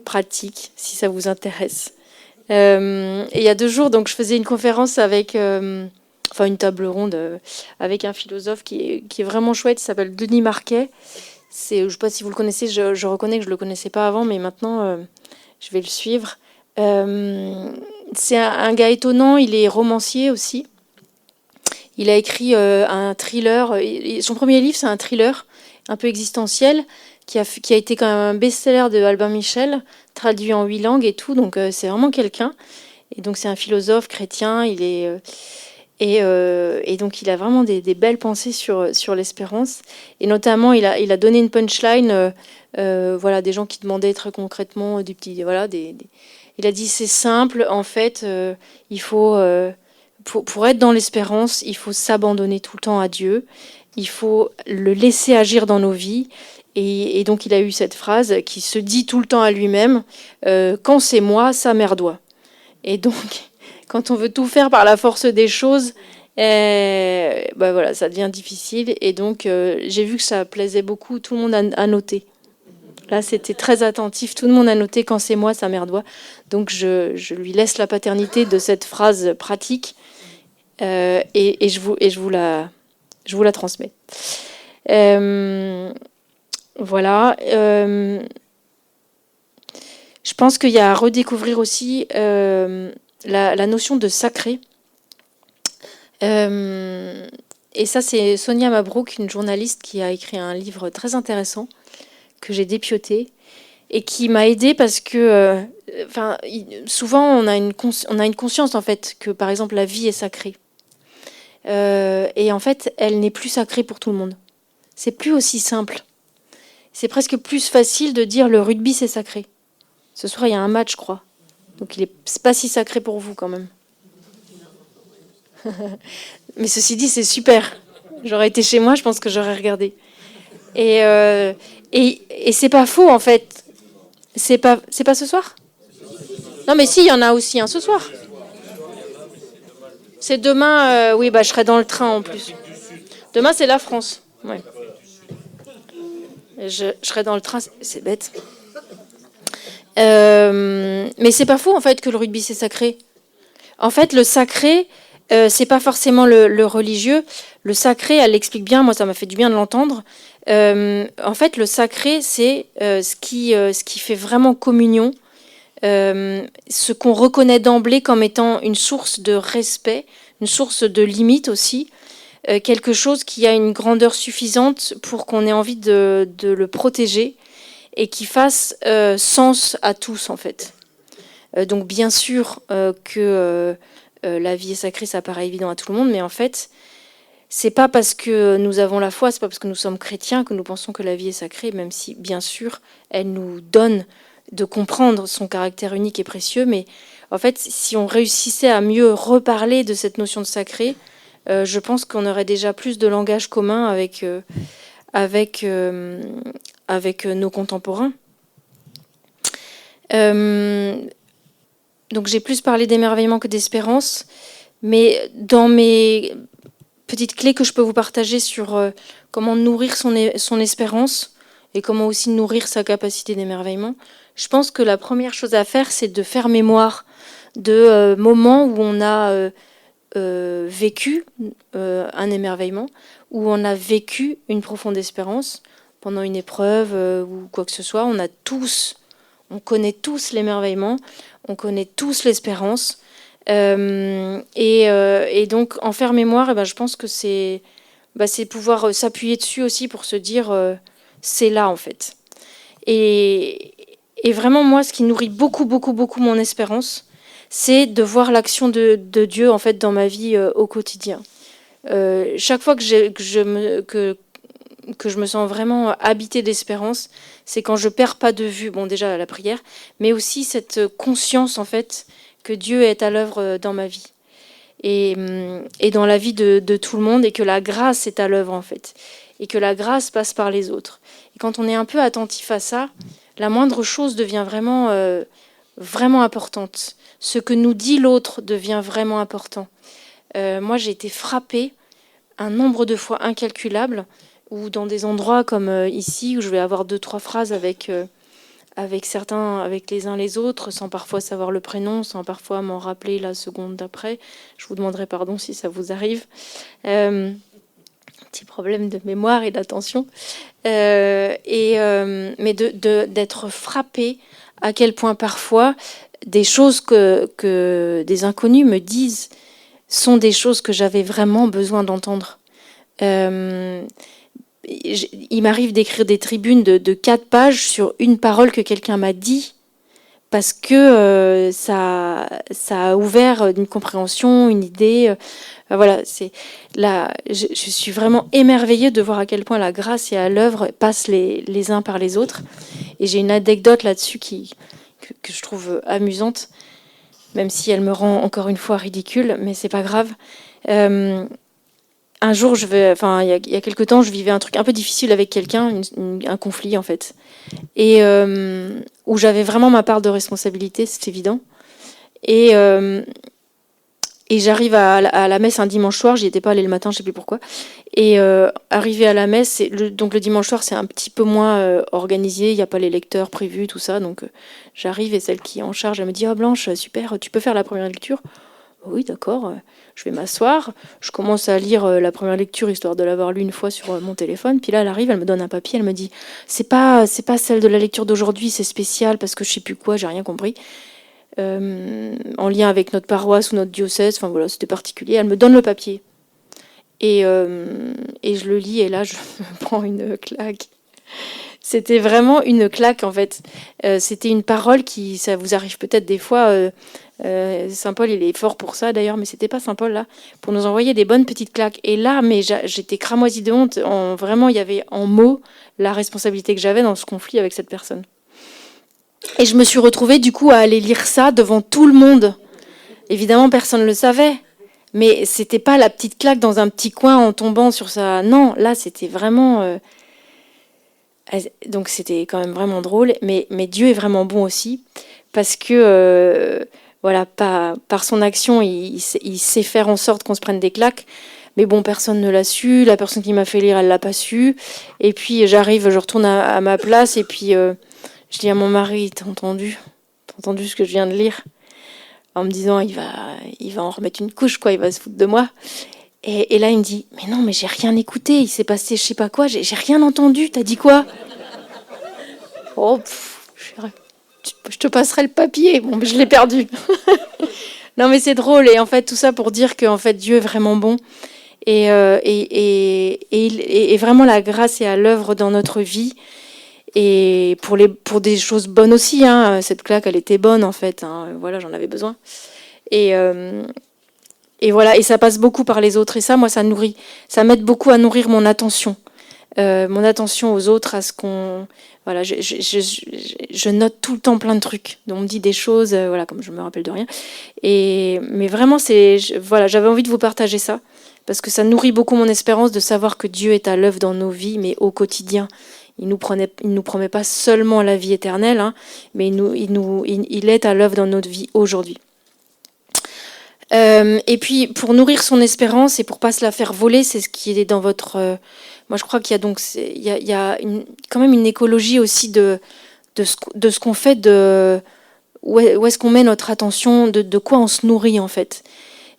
[SPEAKER 2] pratiques, si ça vous intéresse. Et il y a 2 jours, donc je faisais une conférence avec, enfin une table ronde avec un philosophe qui est vraiment chouette, il s'appelle Denis Marquet. Je ne sais pas si vous le connaissez, je reconnais que je ne le connaissais pas avant, mais maintenant je vais le suivre. C'est un gars étonnant, il est romancier aussi. Il a écrit un thriller. Son premier livre, c'est un thriller un peu existentiel qui a été quand même un best-seller de Albin Michel, traduit en 8 langues et tout. Donc c'est vraiment quelqu'un. Et donc c'est un philosophe chrétien. Et donc il a vraiment des belles pensées sur l'espérance. Et notamment, il a donné une punchline. Voilà, des gens qui demandaient très concrètement des petits. Voilà, il a dit c'est simple. En fait, il faut pour être dans l'espérance, il faut s'abandonner tout le temps à Dieu. Il faut le laisser agir dans nos vies. Et donc, il a eu cette phrase qui se dit tout le temps à lui-même quand c'est moi, ça merdoit. Et donc, quand on veut tout faire par la force des choses, bah voilà, ça devient difficile. Et donc, j'ai vu que ça plaisait beaucoup. Tout le monde a noté. Là, c'était très attentif. Tout le monde a noté quand c'est moi, ça merdoit. Donc, je lui laisse la paternité de cette phrase pratique. Et je vous la transmets. Voilà. Je pense qu'il y a à redécouvrir aussi la notion de sacré. Et ça, c'est Sonia Mabrouk, une journaliste qui a écrit un livre très intéressant que j'ai dépioté et qui m'a aidée parce que souvent on a une conscience en fait que par exemple la vie est sacrée. Et en fait, elle n'est plus sacrée pour tout le monde. C'est plus aussi simple. C'est presque plus facile de dire le rugby c'est sacré. Ce soir il y a un match, je crois. Donc c'est pas si sacré pour vous quand même. Mais ceci dit, c'est super. J'aurais été chez moi, je pense que j'aurais regardé. Et c'est pas faux en fait. C'est pas ce soir ? Non mais si, il y en a aussi un ce soir. C'est demain, oui, bah je serai dans le train en plus. Demain c'est la France. Ouais. Je serai dans le train, c'est bête. Mais c'est pas faux en fait que le rugby c'est sacré. En fait, le sacré, c'est pas forcément le religieux. Le sacré, elle l'explique bien. Moi, ça m'a fait du bien de l'entendre. En fait, le sacré, c'est ce qui fait vraiment communion, ce qu'on reconnaît d'emblée comme étant une source de respect, une source de limite aussi, quelque chose qui a une grandeur suffisante pour qu'on ait envie de le protéger et qui fasse sens à tous en fait. Donc bien sûr que la vie est sacrée, ça paraît évident à tout le monde, mais en fait, c'est pas parce que nous avons la foi, c'est pas parce que nous sommes chrétiens que nous pensons que la vie est sacrée, même si bien sûr elle nous donne de comprendre son caractère unique et précieux, mais en fait, si on réussissait à mieux reparler de cette notion de sacré, je pense qu'on aurait déjà plus de langage commun avec nos contemporains. Donc j'ai plus parlé d'émerveillement que d'espérance, mais dans mes petites clés que je peux vous partager sur comment nourrir son espérance et comment aussi nourrir sa capacité d'émerveillement, je pense que la première chose à faire, c'est de faire mémoire de moments où on a vécu un émerveillement, où on a vécu une profonde espérance pendant une épreuve ou quoi que ce soit. On connaît tous l'émerveillement, on connaît tous l'espérance. Et donc, en faire mémoire, je pense que c'est pouvoir s'appuyer dessus aussi pour se dire c'est là, en fait. Et vraiment, moi, ce qui nourrit beaucoup, beaucoup, beaucoup mon espérance, c'est de voir l'action de Dieu, en fait, dans ma vie au quotidien. Chaque fois que je me sens vraiment habitée d'espérance, c'est quand je perds pas de vue, bon déjà la prière, mais aussi cette conscience en fait que Dieu est à l'œuvre dans ma vie et dans la vie de tout le monde et que la grâce est à l'œuvre en fait. et que la grâce passe par les autres. Et quand on est un peu attentif à ça, la moindre chose devient vraiment importante. Ce que nous dit l'autre devient vraiment important. Moi, j'ai été frappée un nombre de fois incalculable, ou dans des endroits comme ici, où je vais avoir 2-3 phrases avec certains, avec les uns les autres, sans parfois savoir le prénom, sans parfois m'en rappeler la seconde d'après. Je vous demanderai pardon si ça vous arrive. Petit problème de mémoire et d'attention. Mais d'être frappé à quel point parfois des choses que des inconnus me disent sont des choses que j'avais vraiment besoin d'entendre. Il m'arrive d'écrire des tribunes de 4 pages sur une parole que quelqu'un m'a dit, parce que ça a ouvert une compréhension, une idée. Voilà, je suis vraiment émerveillée de voir à quel point la grâce est à l'œuvre, passe les uns par les autres. Et j'ai une anecdote là-dessus que je trouve amusante, même si elle me rend encore une fois ridicule, mais c'est pas grave. Un jour, il y a quelque temps, je vivais un truc un peu difficile avec quelqu'un, un conflit en fait, et où j'avais vraiment ma part de responsabilité, c'est évident. Et j'arrive à la messe un dimanche soir, j'y étais pas allée le matin, je sais plus pourquoi. Et arrivé à la messe, donc le dimanche soir, c'est un petit peu moins organisé, il n'y a pas les lecteurs prévus, tout ça. Donc j'arrive et celle qui est en charge, elle me dit « Ah Blanche, super, tu peux faire la première lecture ?» Oui, d'accord. Je vais m'asseoir. Je commence à lire la première lecture, histoire de l'avoir lu une fois sur mon téléphone. Puis là, elle arrive, elle me donne un papier, elle me dit c'est pas celle de la lecture d'aujourd'hui, c'est spécial parce que je sais plus quoi, j'ai rien compris. En lien avec notre paroisse ou notre diocèse, enfin voilà, c'était particulier. Elle me donne le papier. Et je le lis, et là, je me prends une claque. C'était vraiment une claque, en fait. C'était une parole ça vous arrive peut-être des fois. Saint Paul, il est fort pour ça, d'ailleurs, mais c'était pas Saint Paul, là, pour nous envoyer des bonnes petites claques. Et là, mais j'étais cramoisie de honte. Vraiment, il y avait en mots la responsabilité que j'avais dans ce conflit avec cette personne. Et je me suis retrouvée, du coup, à aller lire ça devant tout le monde. Évidemment, personne ne le savait. Mais c'était pas la petite claque dans un petit coin en tombant sur ça. Non, là, c'était vraiment... Donc c'était quand même vraiment drôle, mais Dieu est vraiment bon aussi, parce que voilà, par son action, il sait faire en sorte qu'on se prenne des claques, mais bon, personne ne l'a su, la personne qui m'a fait lire, elle l'a pas su, et puis je retourne à ma place, et puis je dis à mon mari, t'as entendu ce que je viens de lire? En me disant, il va en remettre une couche, quoi, il va se foutre de moi. Et là, il me dit, mais non, mais j'ai rien écouté, il s'est passé je sais pas quoi, j'ai rien entendu, t'as dit quoi? Oh, je te passerai le papier. Bon, mais je l'ai perdu. Non, mais c'est drôle. Et en fait, tout ça pour dire que en fait, Dieu est vraiment bon. Et vraiment, la grâce est à l'œuvre dans notre vie. Et pour des choses bonnes aussi. Hein. Cette claque, elle était bonne, en fait. Hein. Voilà, j'en avais besoin. Et voilà, et ça passe beaucoup par les autres. Et ça, moi, ça m'aide beaucoup à nourrir mon attention. Mon attention aux autres, à ce qu'on... Voilà, je note tout le temps plein de trucs. Donc on me dit des choses, voilà, comme je me rappelle de rien. Mais vraiment, voilà, j'avais envie de vous partager ça, parce que ça nourrit beaucoup mon espérance de savoir que Dieu est à l'œuvre dans nos vies, mais au quotidien. Il nous promet pas seulement la vie éternelle, hein, mais il est à l'œuvre dans notre vie aujourd'hui. Et puis, pour nourrir son espérance et pour pas se la faire voler, c'est ce qui est dans votre... moi, je crois qu'il y a quand même une écologie aussi de ce qu'on fait, où est-ce qu'on met notre attention, de quoi on se nourrit, en fait.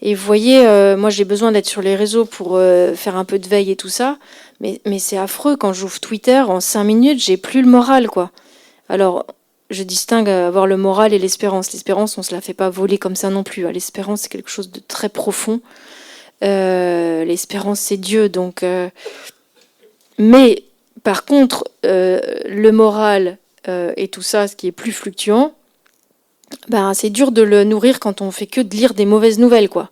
[SPEAKER 2] Et vous voyez, moi, j'ai besoin d'être sur les réseaux pour faire un peu de veille et tout ça, mais c'est affreux. Quand j'ouvre Twitter, en 5 minutes, j'ai plus le moral, quoi. Alors... je distingue avoir le moral et l'espérance. L'espérance, on ne se la fait pas voler comme ça non plus. L'espérance, c'est quelque chose de très profond. L'espérance, c'est Dieu. Donc, mais par contre, le moral et tout ça, ce qui est plus fluctuant, ben, c'est dur de le nourrir quand on fait que de lire des mauvaises nouvelles, quoi.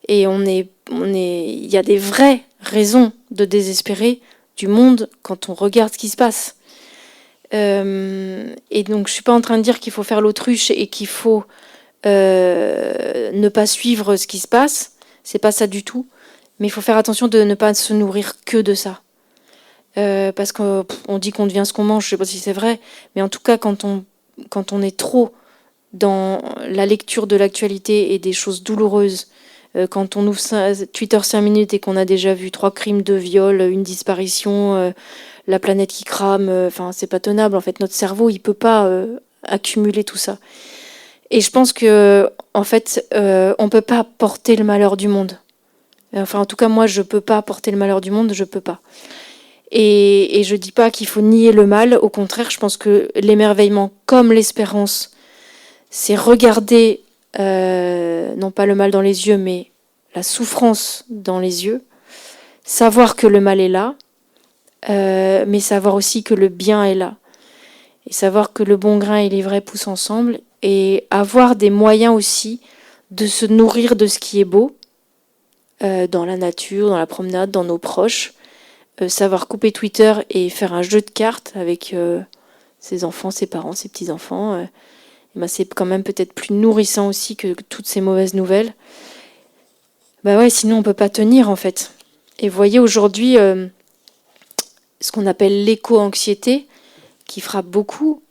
[SPEAKER 2] Et il y a des vraies raisons de désespérer du monde quand on regarde ce qui se passe. Et donc je suis pas en train de dire qu'il faut faire l'autruche et qu'il faut ne pas suivre ce qui se passe, c'est pas ça du tout, mais il faut faire attention de ne pas se nourrir que de ça. parce qu'on dit qu'on devient ce qu'on mange, je sais pas si c'est vrai, mais en tout cas, quand on est trop dans la lecture de l'actualité et des choses douloureuses, quand on ouvre Twitter 5 minutes et qu'on a déjà vu 3 crimes de viol, une disparition, la planète qui crame, enfin c'est pas tenable en fait. Notre cerveau il peut pas accumuler tout ça. Et je pense que en fait on peut pas porter le malheur du monde. Enfin en tout cas moi je peux pas porter le malheur du monde, je peux pas. Et je dis pas qu'il faut nier le mal, au contraire je pense que l'émerveillement comme l'espérance, c'est regarder non pas le mal dans les yeux mais la souffrance dans les yeux, savoir que le mal est là, mais savoir aussi que le bien est là. Et savoir que le bon grain et l'ivraie poussent ensemble. Et avoir des moyens aussi de se nourrir de ce qui est beau, dans la nature, dans la promenade, dans nos proches. Savoir couper Twitter et faire un jeu de cartes avec ses enfants, ses parents, ses petits-enfants. Ben c'est quand même peut-être plus nourrissant aussi que toutes ces mauvaises nouvelles. Bah ouais, sinon on peut pas tenir en fait. Et vous voyez aujourd'hui ce qu'on appelle l'éco-anxiété, qui frappe beaucoup,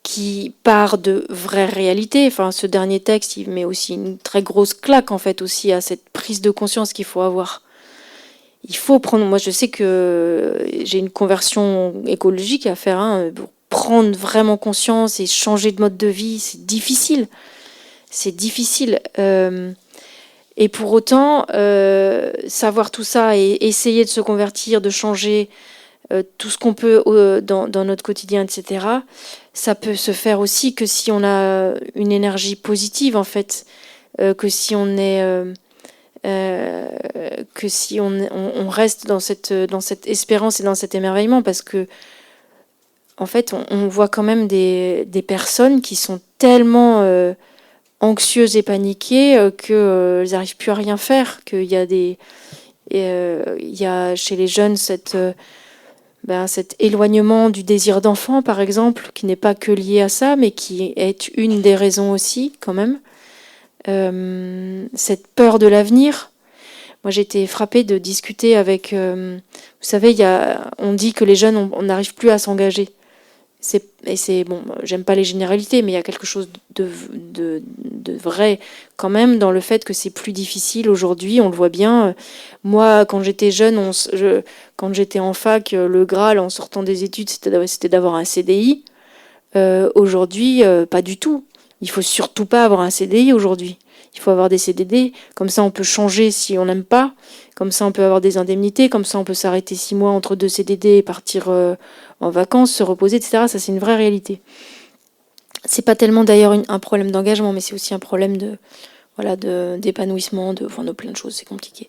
[SPEAKER 2] qui part de vraies réalités. Enfin, ce dernier texte, il met aussi une très grosse claque en fait aussi à cette prise de conscience qu'il faut avoir. Il faut prendre. Moi, je sais que j'ai une conversion écologique à faire, hein, pour prendre vraiment conscience et changer de mode de vie. C'est difficile. C'est difficile. Et pour autant, savoir tout ça et essayer de se convertir, de changer tout ce qu'on peut dans notre quotidien, etc., ça peut se faire aussi que si on a une énergie positive, en fait, que si on est... que si on reste dans cette espérance et dans cet émerveillement, parce que en fait, on voit quand même des personnes qui sont tellement anxieuses et paniquées qu'elles n'arrivent plus à rien faire, qu'il y a il y a chez les jeunes cet éloignement du désir d'enfant, par exemple, qui n'est pas que lié à ça, mais qui est une des raisons aussi, quand même. Cette peur de l'avenir. Moi, j'ai été frappée de discuter avec... vous savez, on dit que les jeunes, on n'arrive plus à s'engager. Bon, j'aime pas les généralités, mais il y a quelque chose de vrai quand même dans le fait que c'est plus difficile aujourd'hui. On le voit bien. Moi, quand j'étais jeune, quand j'étais en fac, le Graal en sortant des études, c'était d'avoir un CDI. Aujourd'hui, pas du tout. Il faut surtout pas avoir un CDI aujourd'hui. Il faut avoir des CDD. Comme ça, on peut changer si on n'aime pas. Comme ça, on peut avoir des indemnités. Comme ça, on peut s'arrêter 6 mois entre 2 CDD et partir en vacances, se reposer, etc. Ça, c'est une vraie réalité. C'est pas tellement d'ailleurs un problème d'engagement, mais c'est aussi un problème d'épanouissement, de plein de choses. C'est compliqué.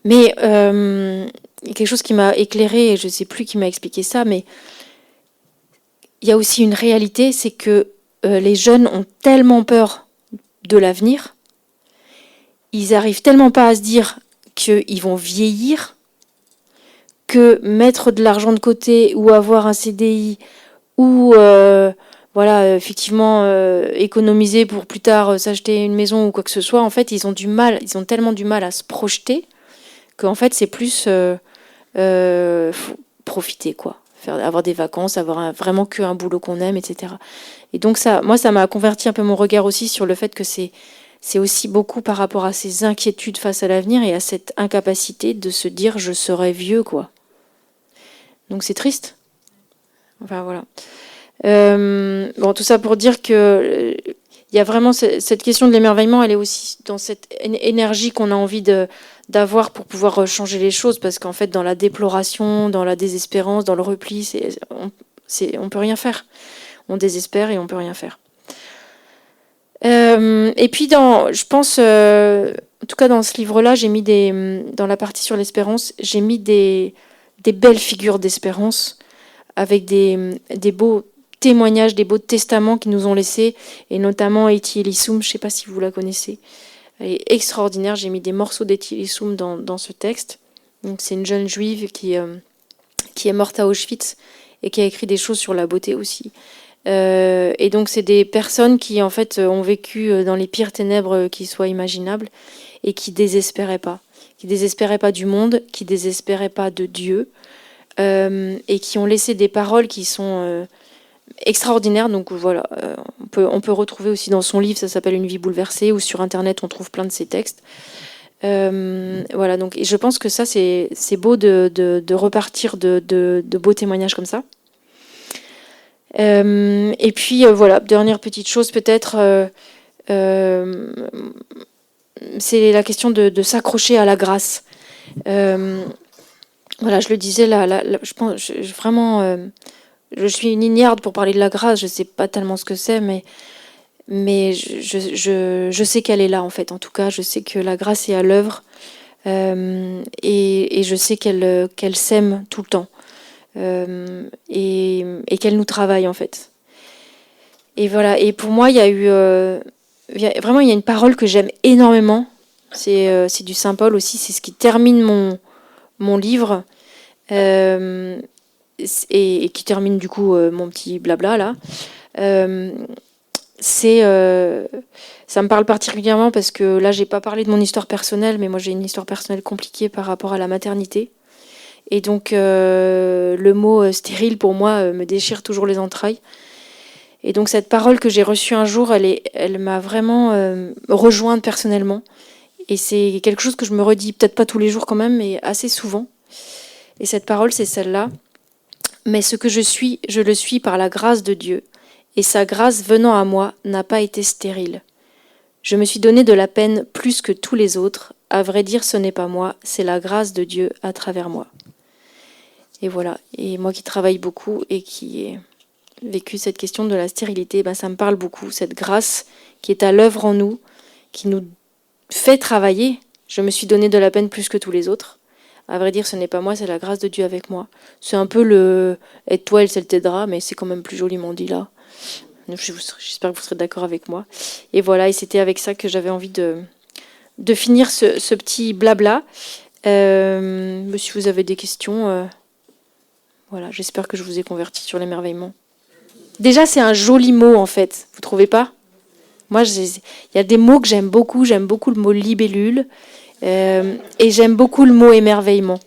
[SPEAKER 2] Mais il y a quelque chose qui m'a éclairée, et je sais plus qui m'a expliqué ça, mais il y a aussi une réalité, c'est que les jeunes ont tellement peur de l'avenir, ils arrivent tellement pas à se dire qu'ils vont vieillir, que mettre de l'argent de côté ou avoir un CDI ou effectivement économiser pour plus tard s'acheter une maison ou quoi que ce soit, en fait ils ont tellement du mal à se projeter qu'en fait c'est plus profiter quoi, avoir des vacances, avoir vraiment qu'un boulot qu'on aime, etc. Et donc ça m'a converti un peu mon regard aussi sur le fait que c'est aussi beaucoup par rapport à ces inquiétudes face à l'avenir et à cette incapacité de se dire je serai vieux quoi. Donc c'est triste. Enfin voilà. Tout ça pour dire que il y a vraiment cette question de l'émerveillement, elle est aussi dans cette énergie qu'on a envie d'avoir pour pouvoir changer les choses, parce qu'en fait dans la déploration, dans la désespérance, dans le repli, on peut rien faire. On désespère et on peut rien faire. Et puis je pense, en tout cas dans ce livre-là, j'ai mis dans la partie sur l'espérance, j'ai mis des belles figures d'espérance avec des beaux témoignages, des beaux testaments qu'ils nous ont laissés, et notamment Etty Elissoum, je ne sais pas si vous la connaissez, elle est extraordinaire. J'ai mis des morceaux d'Etty Elissoum dans ce texte. Donc, c'est une jeune juive qui est morte à Auschwitz et qui a écrit des choses sur la beauté aussi. Et donc c'est des personnes qui en fait ont vécu dans les pires ténèbres qui soient imaginables et qui désespéraient pas du monde, qui désespéraient pas de Dieu, et qui ont laissé des paroles qui sont extraordinaires. Donc voilà, on peut retrouver aussi dans son livre, ça s'appelle Une vie bouleversée, ou sur Internet, on trouve plein de ses textes. Voilà, donc, et je pense que ça, c'est beau de repartir de beaux témoignages comme ça. Et puis, voilà, dernière petite chose peut-être, c'est la question de s'accrocher à la grâce. Voilà, je le disais, je pense vraiment, je suis une ignarde pour parler de la grâce, je ne sais pas tellement ce que c'est, mais je sais qu'elle est là, en fait. En tout cas, je sais que la grâce est à l'œuvre, et je sais qu'elle sème tout le temps, et qu'elle nous travaille, en fait. Et voilà, et pour moi, il y a une parole que j'aime énormément, c'est du Saint Paul aussi, c'est ce qui termine mon livre, et qui termine du coup mon petit blabla là. Ça me parle particulièrement parce que là, j'ai pas parlé de mon histoire personnelle, mais moi j'ai une histoire personnelle compliquée par rapport à la maternité. Et donc le mot stérile pour moi me déchire toujours les entrailles. Et donc cette parole que j'ai reçue un jour, elle m'a vraiment rejointe personnellement. Et c'est quelque chose que je me redis, peut-être pas tous les jours quand même, mais assez souvent. Et cette parole, c'est celle-là. Mais ce que je suis, je le suis par la grâce de Dieu. Et sa grâce venant à moi n'a pas été stérile. Je me suis donné de la peine plus que tous les autres. À vrai dire, ce n'est pas moi, c'est la grâce de Dieu à travers moi. Et voilà. Et moi qui travaille beaucoup et qui ai vécu cette question de la stérilité, ça me parle beaucoup. Cette grâce qui est à l'œuvre en nous, qui nous fait travailler. Je me suis donné de la peine plus que tous les autres. À vrai dire, ce n'est pas moi, c'est la grâce de Dieu avec moi. C'est un peu le « aide-toi, elle t'aidera », mais c'est quand même plus joliment dit là. J'espère que vous serez d'accord avec moi. Et voilà, et c'était avec ça que j'avais envie de finir ce petit blabla. Si vous avez des questions, voilà, j'espère que je vous ai converti sur l'émerveillement. Déjà, c'est un joli mot, en fait. Vous trouvez pas ? Moi, il y a des mots que j'aime beaucoup. J'aime beaucoup le mot libellule. Et j'aime beaucoup le mot émerveillement.